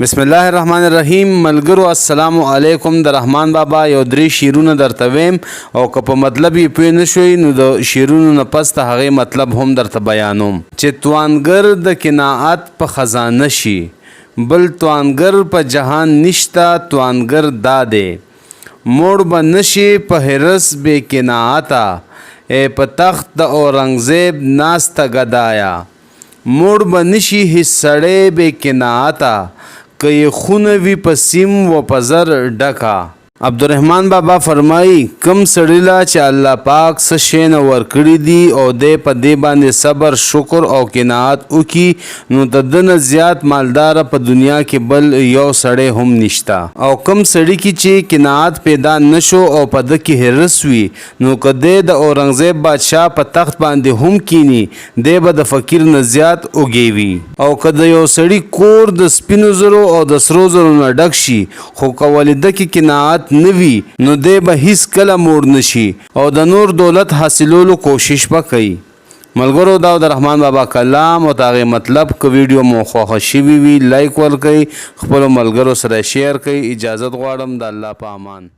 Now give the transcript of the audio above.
بسم الله الرحمن الرحیم. ملګرو السلام علیکم. د رحمان بابا یو درې شعرونه درته ویم او که په مطلب یې پوه نه شوئ نو د شعرونو نه پس د هغې مطلب هم درته بیانوم. چې توانګر د قناعت په خزانه شي، بل توانګر په جهان نشته، توانګر دا دی موړ به نشي په حرس بې قناعته، ای په تخت د اورنګزیب ناسته ګدایا. موړ به نشي هیڅ سړی بې قناعته، که یې خونه وي په سیم و په زر ډکه. عبدالرحمن بابا فرمایي کم سړي له چې الله پاک څه شی نه ورکړي دي او دی په دې باندې صبر شکر او قناعت وکړي نو د ده نه زیات مالداره په دنیا کې بل یو سړی هم نشته. او کم سړي کې چې قناعت پیدا نشو او په ده کې حرص وي نو که دی د اورنګزیب بادشاه په تخت باندې هم کینی دی به د فقیر نه زیات اوږې وي. او که د یو سړي کور د سپینو زرو او د سرو زرو نه ډک شي خو که والده کې قناعت نوی نو دی به هیڅ کله موړ نشي او د نور دولت حاصلولو کوشش به کوي. ملګرو دا د رحمان بابا کلام او د هغې مطلب که ویډیو مو خوښه شوي وي لایک ورکړئ، خپلو ملګرو سره شیر کړئ. اجازت غواړم د الله په امان.